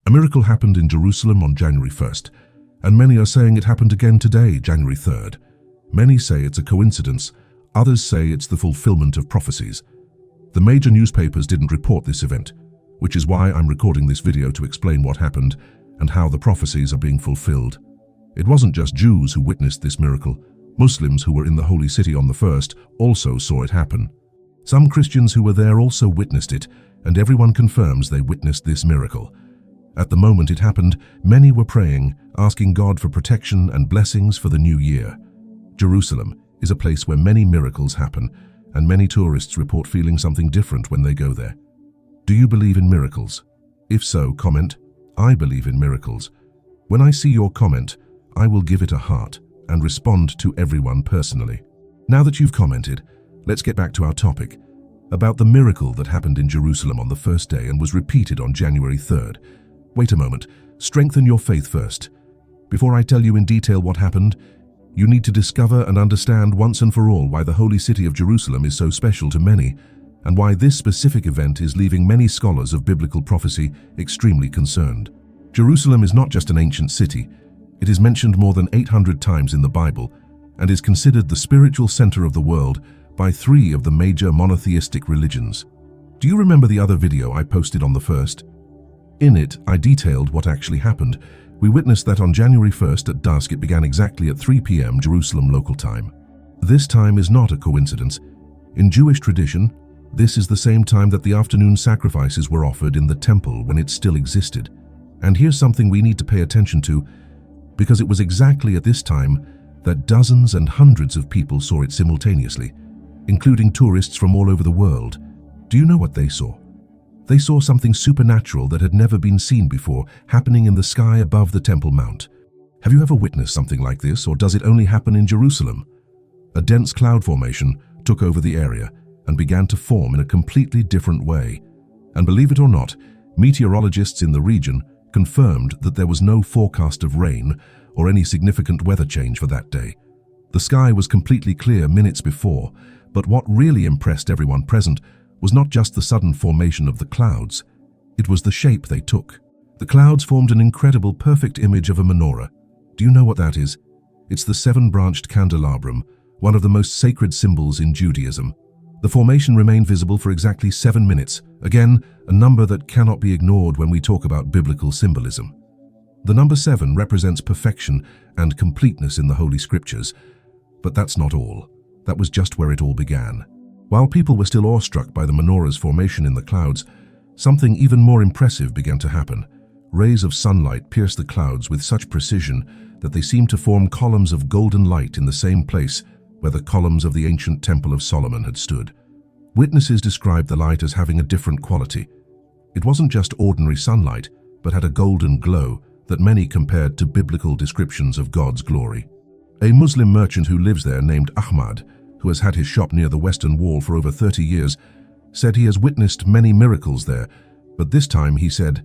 A miracle happened in Jerusalem on January 1st, and many are saying it happened again today, January 3rd. Many say it's a coincidence, others say it's the fulfillment of prophecies. The major newspapers didn't report this event, which is why I'm recording this video to explain what happened and how the prophecies are being fulfilled. It wasn't just Jews who witnessed this miracle. Muslims who were in the holy city on the 1st also saw it happen. Some Christians who were there also witnessed it, and everyone confirms they witnessed this miracle. At the moment it happened, many were praying, asking God for protection and blessings for the new year. Jerusalem is a place where many miracles happen, and many tourists report feeling something different when they go there. Do you believe in miracles? If so, comment, "I believe in miracles." When I see your comment, I will give it a heart and respond to everyone personally. Now that you've commented, let's get back to our topic, about the miracle that happened in Jerusalem on the first day and was repeated on January 3rd. Wait a moment, strengthen your faith first. Before I tell you in detail what happened, you need to discover and understand once and for all why the holy city of Jerusalem is so special to many, and why this specific event is leaving many scholars of biblical prophecy extremely concerned. Jerusalem is not just an ancient city. It is mentioned more than 800 times in the Bible and is considered the spiritual center of the world by 3 of the major monotheistic religions. Do you remember the other video I posted on the 1st? In it, I detailed what actually happened. We witnessed that on January 1st at dusk it began exactly at 3 p.m. Jerusalem local time. This time is not a coincidence. In Jewish tradition, this is the same time that the afternoon sacrifices were offered in the temple when it still existed. And here's something we need to pay attention to, because it was exactly at this time that dozens and hundreds of people saw it simultaneously, including tourists from all over the world. Do you know what they saw? They saw something supernatural that had never been seen before happening in the sky above the Temple Mount. Have you ever witnessed something like this, or does it only happen in Jerusalem? A dense cloud formation took over the area and began to form in a completely different way. And believe it or not, meteorologists in the region confirmed that there was no forecast of rain or any significant weather change for that day. The sky was completely clear minutes before, but what really impressed everyone present was not just the sudden formation of the clouds, it was the shape they took. The clouds formed an incredible, perfect image of a manora. Do you know what that is? It's the 7-branched candelabrum, one of the most sacred symbols in Judaism. The formation remained visible for exactly 7 minutes, again, a number that cannot be ignored when we talk about biblical symbolism. The number 7 represents perfection and completeness in the Holy Scriptures. But that's not all. That was just where it all began. While people were still awestruck by the menora's formation in the clouds, something even more impressive began to happen. Rays of sunlight pierced the clouds with such precision that they seemed to form columns of golden light in the same place where the columns of the ancient Temple of Solomon had stood. Witnesses described the light as having a different quality. It wasn't just ordinary sunlight, but had a golden glow that many compared to biblical descriptions of God's glory. A Muslim merchant who lives there named Ahmad, who has had his shop near the Western Wall for over 30 years, said he has witnessed many miracles there, but this time he said,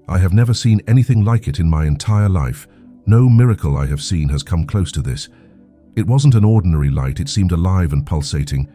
"I have never seen anything like it in my entire life. No miracle I have seen has come close to this. It wasn't an ordinary light, it seemed alive and pulsating.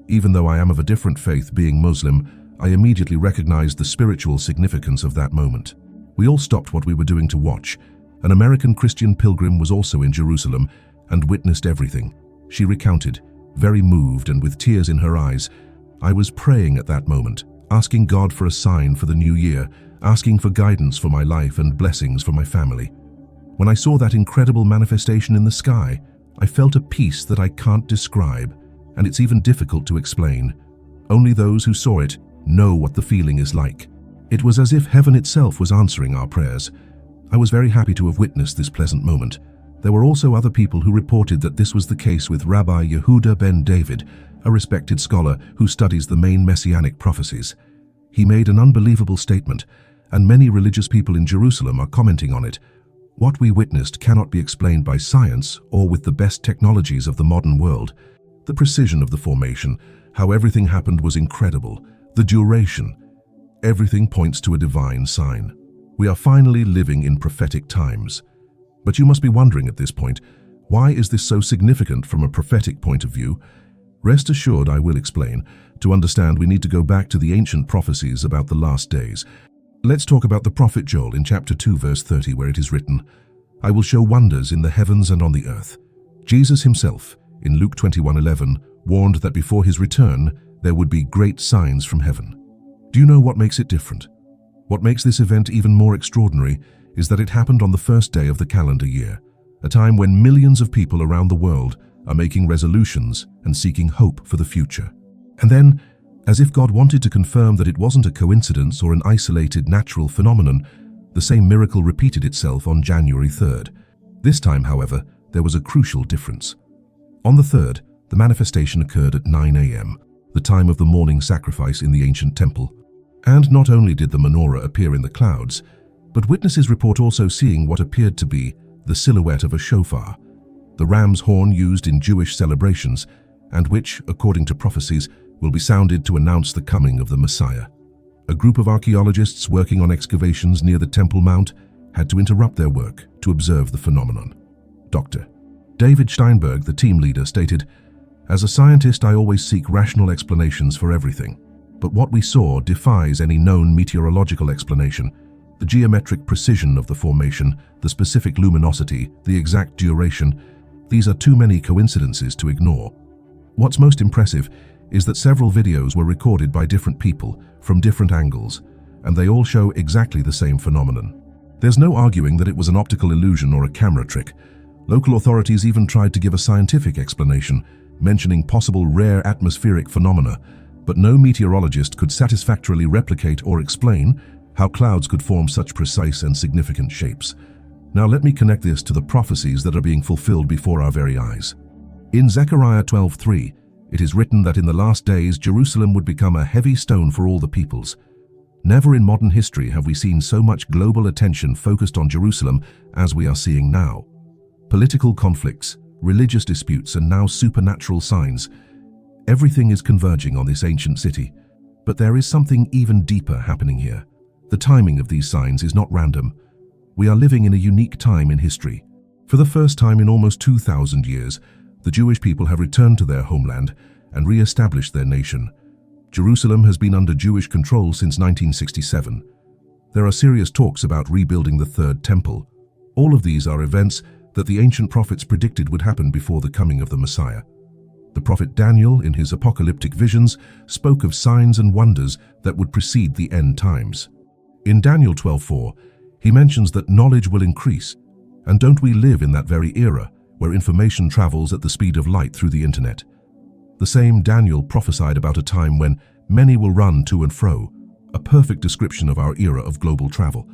Even though I am of a different faith, being Muslim, I immediately recognized the spiritual significance of that moment." We all stopped what we were doing to watch. An American Christian pilgrim was also in Jerusalem and witnessed everything. She recounted, very moved and with tears in her eyes, "I was praying at that moment, asking God for a sign for the new year, asking for guidance for my life and blessings for my family. When I saw that incredible manifestation in the sky, I felt a peace that I can't describe, and it's even difficult to explain. Only those who saw it know what the feeling is like. It was as if heaven itself was answering our prayers. I was very happy to have witnessed this pleasant moment." There were also other people who reported that this was the case with Rabbi Yehuda ben David, a respected scholar who studies the main messianic prophecies. He made an unbelievable statement, and many religious people in Jerusalem are commenting on it. "What we witnessed cannot be explained by science or with the best technologies of the modern world. The precision of the formation, how everything happened was incredible. The duration. Everything points to a divine sign. We are finally living in prophetic times." But you must be wondering at this point, why is this so significant from a prophetic point of view? Rest assured, I will explain. To understand, we need to go back to the ancient prophecies about the last days. Let's talk about the prophet Joel in chapter 2 verse 30, where it is written, "I will show wonders in the heavens and on the earth." Jesus himself, in Luke 21:11, warned that before his return, there would be great signs from heaven. Do you know what makes it different? What makes this event even more extraordinary is that it happened on the first day of the calendar year, a time when millions of people around the world are making resolutions and seeking hope for the future. And then, as if God wanted to confirm that it wasn't a coincidence or an isolated natural phenomenon, the same miracle repeated itself on January 3rd. This time, however, there was a crucial difference. On the 3rd, the manifestation occurred at 9 a.m., the time of the morning sacrifice in the ancient temple. And not only did the menorah appear in the clouds, but witnesses report also seeing what appeared to be the silhouette of a shofar, the ram's horn used in Jewish celebrations, and which, according to prophecies, will be sounded to announce the coming of the Messiah. A group of archaeologists working on excavations near the Temple Mount had to interrupt their work to observe the phenomenon. Dr. David Steinberg, the team leader, stated, "As a scientist, I always seek rational explanations for everything. But what we saw defies any known meteorological explanation. The geometric precision of the formation, the specific luminosity, the exact duration, these are too many coincidences to ignore." What's most impressive is that several videos were recorded by different people from different angles, and they all show exactly the same phenomenon. There's no arguing that it was an optical illusion or a camera trick. Local authorities even tried to give a scientific explanation, mentioning possible rare atmospheric phenomena, but no meteorologist could satisfactorily replicate or explain how clouds could form such precise and significant shapes. Now let me connect this to the prophecies that are being fulfilled before our very eyes. In Zechariah 12:3, it is written that in the last days Jerusalem would become a heavy stone for all the peoples. Never in modern history have we seen so much global attention focused on Jerusalem as we are seeing now. Political conflicts, religious disputes, and now supernatural signs. Everything is converging on this ancient city. But there is something even deeper happening here. The timing of these signs is not random. We are living in a unique time in history. For the first time in almost 2,000 years, the Jewish people have returned to their homeland and re-established their nation. Jerusalem has been under Jewish control since 1967. There are serious talks about rebuilding the Third Temple. All of these are events that the ancient prophets predicted would happen before the coming of the Messiah. The prophet Daniel, in his apocalyptic visions, spoke of signs and wonders that would precede the end times. In Daniel 12:4, he mentions that knowledge will increase. And don't we live in that very era, where information travels at the speed of light through the internet? The same Daniel prophesied about a time when many will run to and fro, a perfect description of our era of global travel.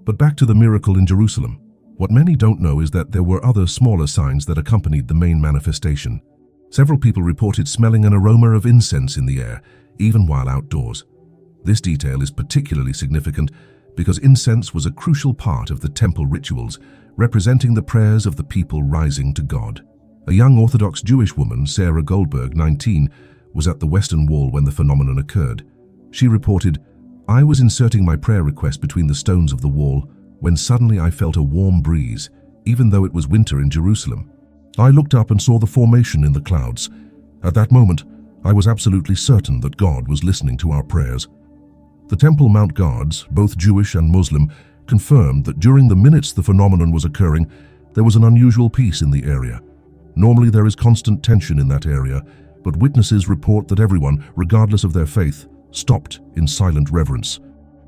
But back to the miracle in Jerusalem. What many don't know is that there were other smaller signs that accompanied the main manifestation. Several people reported smelling an aroma of incense in the air, even while outdoors. This detail is particularly significant because incense was a crucial part of the temple rituals, representing the prayers of the people rising to God. A young Orthodox Jewish woman, Sarah Goldberg, 19, was at the Western Wall when the phenomenon occurred. She reported, "I was inserting my prayer request between the stones of the wall when suddenly I felt a warm breeze, even though it was winter in Jerusalem. I looked up and saw the formation in the clouds. At that moment, I was absolutely certain that God was listening to our prayers." The Temple Mount guards, both Jewish and Muslim, confirmed that during the minutes the phenomenon was occurring, there was an unusual peace in the area. Normally there is constant tension in that area, but witnesses report that everyone, regardless of their faith, stopped in silent reverence.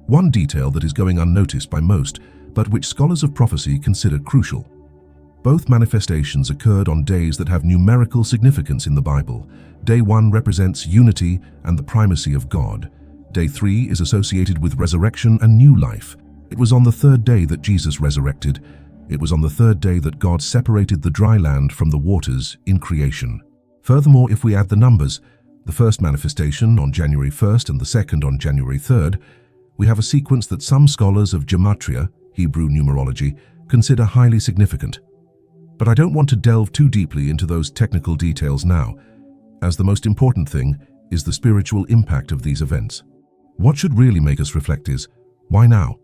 One detail that is going unnoticed by most, but which scholars of prophecy consider crucial. Both manifestations occurred on days that have numerical significance in the Bible. Day 1 represents unity and the primacy of God. Day 3 is associated with resurrection and new life. It was on the third day that Jesus resurrected. It was on the third day that God separated the dry land from the waters in creation. Furthermore, if we add the numbers, the first manifestation on January 1st and the second on January 3rd, we have a sequence that some scholars of gematria, Hebrew numerology, consider highly significant. But I don't want to delve too deeply into those technical details now, as the most important thing is the spiritual impact of these events. What should really make us reflect is, why now?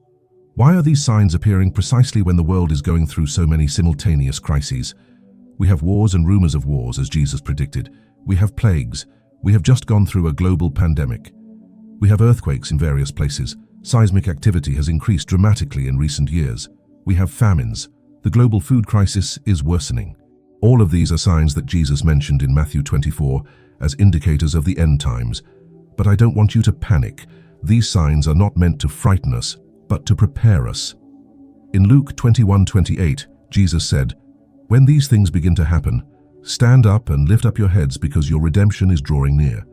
Why are these signs appearing precisely when the world is going through so many simultaneous crises? We have wars and rumors of wars, as Jesus predicted. We have plagues. We have just gone through a global pandemic. We have earthquakes in various places, Seismic activity has increased dramatically in recent years. We have famines. The global food crisis is worsening. All of these are signs that Jesus mentioned in Matthew 24 as indicators of the end times. But I don't want you to panic. These signs are not meant to frighten us, but to prepare us. In Luke 21:28, Jesus said, "When these things begin to happen, stand up and lift up your heads because your redemption is drawing near."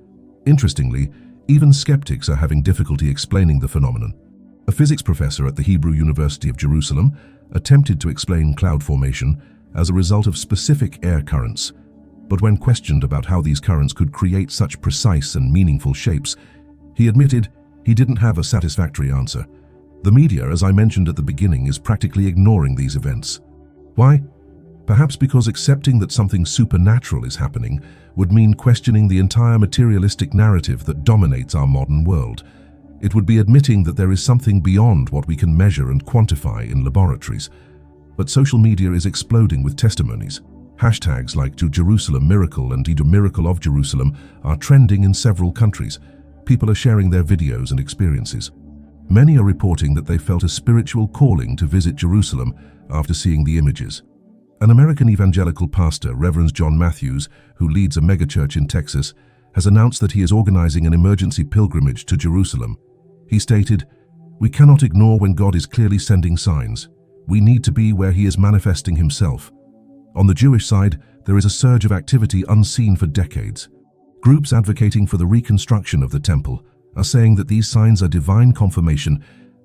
Interestingly, even skeptics are having difficulty explaining the phenomenon. A physics professor at the Hebrew University of Jerusalem attempted to explain cloud formation as a result of specific air currents, but when questioned about how these currents could create such precise and meaningful shapes, he admitted he didn't have a satisfactory answer. The media, as I mentioned at the beginning, is practically ignoring these events. Why? Perhaps because accepting that something supernatural is happening would mean questioning the entire materialistic narrative that dominates our modern world. It would be admitting that there is something beyond what we can measure and quantify in laboratories. But social media is exploding with testimonies. Hashtags like "To Jerusalem Miracle" and "The Miracle of Jerusalem" are trending in several countries. People are sharing their videos and experiences. Many are reporting that they felt a spiritual calling to visit Jerusalem after seeing the images. An American evangelical pastor, Reverend John Matthews, who leads a megachurch in Texas, has announced that he is organizing an emergency pilgrimage to Jerusalem. He stated, "We cannot ignore when God is clearly sending signs. We need to be where he is manifesting himself." On the Jewish side, there is a surge of activity unseen for decades. Groups advocating for the reconstruction of the temple are saying that these signs are divine confirmation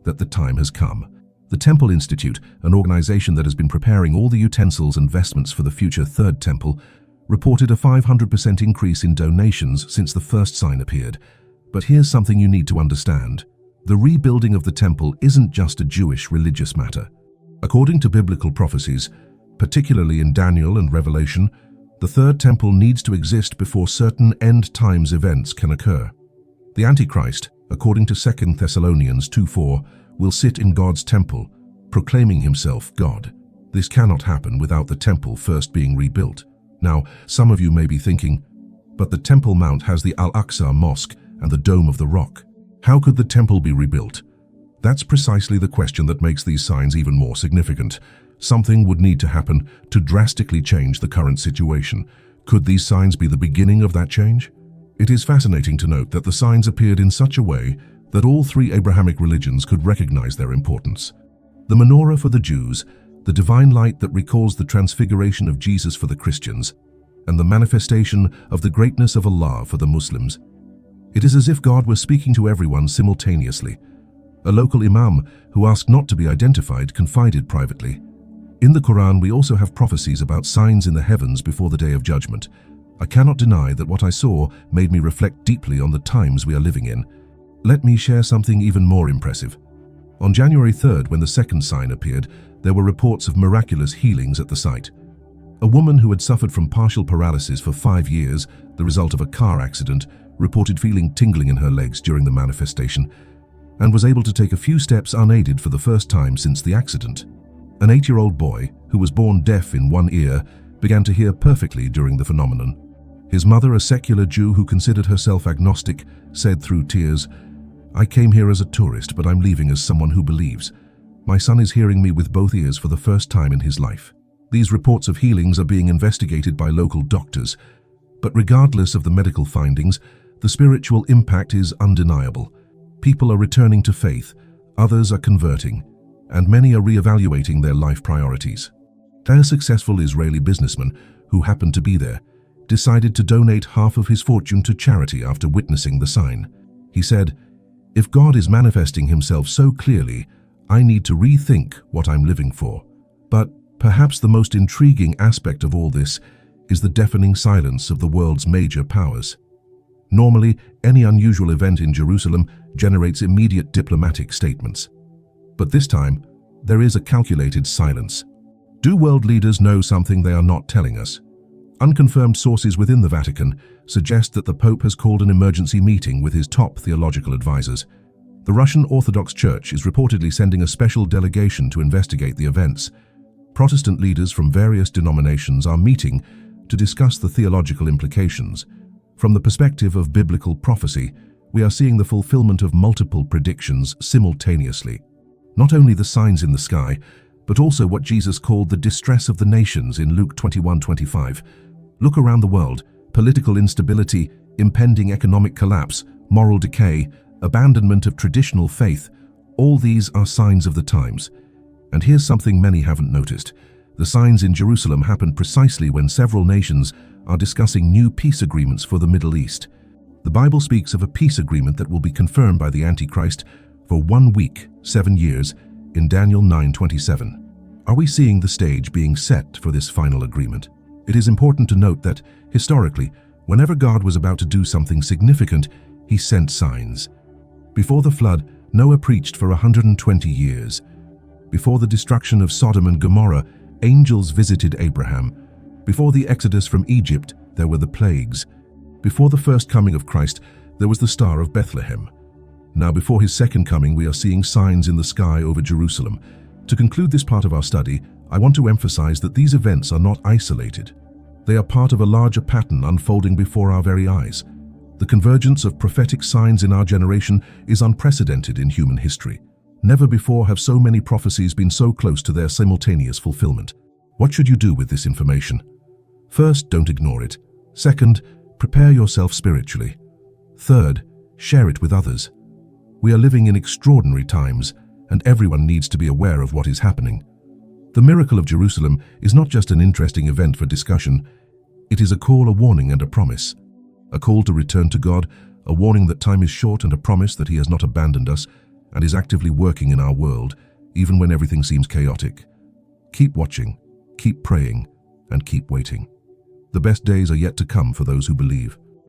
that the time has come. The Temple Institute, an organization that has been preparing all the utensils and vestments for the future Third Temple, reported a 500% increase in donations since the first sign appeared. But here's something you need to understand. The rebuilding of the temple isn't just a Jewish religious matter. According to biblical prophecies, particularly in Daniel and Revelation, the Third Temple needs to exist before certain end times events can occur. The Antichrist, according to 2 Thessalonians 2:4, will sit in God's temple, proclaiming himself God. This cannot happen without the temple first being rebuilt. Now, some of you may be thinking, but the Temple Mount has the Al-Aqsa Mosque and the Dome of the Rock. How could the temple be rebuilt? That's precisely the question that makes these signs even more significant. Something would need to happen to drastically change the current situation. Could these signs be the beginning of that change? It is fascinating to note that the signs appeared in such a way that all three Abrahamic religions could recognize their importance. The manora for the Jews, the divine light that recalls the transfiguration of Jesus for the Christians, and the manifestation of the greatness of Allah for the Muslims. It is as if God was speaking to everyone simultaneously. A local imam, who asked not to be identified, confided privately, "In the Quran we also have prophecies about signs in the heavens before the day of judgment. I cannot deny that what I saw made me reflect deeply on the times we are living in. Let me share something even more impressive. On January 3rd, when the second sign appeared, there were reports of miraculous healings at the site. A woman who had suffered from partial paralysis for 5 years, the result of a car accident, reported feeling tingling in her legs during the manifestation and was able to take a few steps unaided for the first time since the accident. An 8-year-old boy, who was born deaf in one ear, began to hear perfectly during the phenomenon. His mother, a secular Jew who considered herself agnostic, said through tears, "I came here as a tourist, but I'm leaving as someone who believes. My son is hearing me with both ears for the first time in his life." These reports of healings are being investigated by local doctors. But regardless of the medical findings, the spiritual impact is undeniable. People are returning to faith, others are converting, and many are reevaluating their life priorities. A successful Israeli businessman, who happened to be there, decided to donate half of his fortune to charity after witnessing the sign. He said, "If God is manifesting himself so clearly, I need to rethink what I'm living for." But perhaps the most intriguing aspect of all this is the deafening silence of the world's major powers. Normally, any unusual event in Jerusalem generates immediate diplomatic statements. But this time, there is a calculated silence. Do world leaders know something they are not telling us? Unconfirmed sources within the Vatican suggest that the Pope has called an emergency meeting with his top theological advisors. The Russian Orthodox Church is reportedly sending a special delegation to investigate the events. Protestant leaders from various denominations are meeting to discuss the theological implications. From the perspective of biblical prophecy, We are seeing the fulfillment of multiple predictions simultaneously. Not only the signs in the sky, but also what Jesus called the distress of the nations in Luke 21:25. Look around the world: political instability, impending economic collapse, moral decay, abandonment of traditional faith. All these are signs of the times. And here's something many haven't noticed. The signs in Jerusalem happened precisely when several nations are discussing new peace agreements for the Middle East. The Bible speaks of a peace agreement that will be confirmed by the Antichrist for 1 week, 7 years, in Daniel 9:27. Are we seeing the stage being set for this final agreement? It is important to note that, historically, whenever God was about to do something significant, he sent signs. Before the flood, Noah preached for 120 years. Before the destruction of Sodom and Gomorrah, angels visited Abraham. Before the exodus from Egypt, there were the plagues. Before the first coming of Christ, there was the Star of Bethlehem. Now, before his second coming, we are seeing signs in the sky over Jerusalem. To conclude this part of our study, I want to emphasize that these events are not isolated. They are part of a larger pattern unfolding before our very eyes. The convergence of prophetic signs in our generation is unprecedented in human history. Never before have so many prophecies been so close to their simultaneous fulfillment. What should you do with this information? First, don't ignore it. Second, prepare yourself spiritually. Third, share it with others. We are living in extraordinary times, and everyone needs to be aware of what is happening. The miracle of Jerusalem is not just an interesting event for discussion. It is a call, a warning, and a promise. A call to return to God, a warning that time is short, and a promise that he has not abandoned us and is actively working in our world, even when everything seems chaotic. Keep watching, keep praying, and keep waiting. The best days are yet to come for those who believe.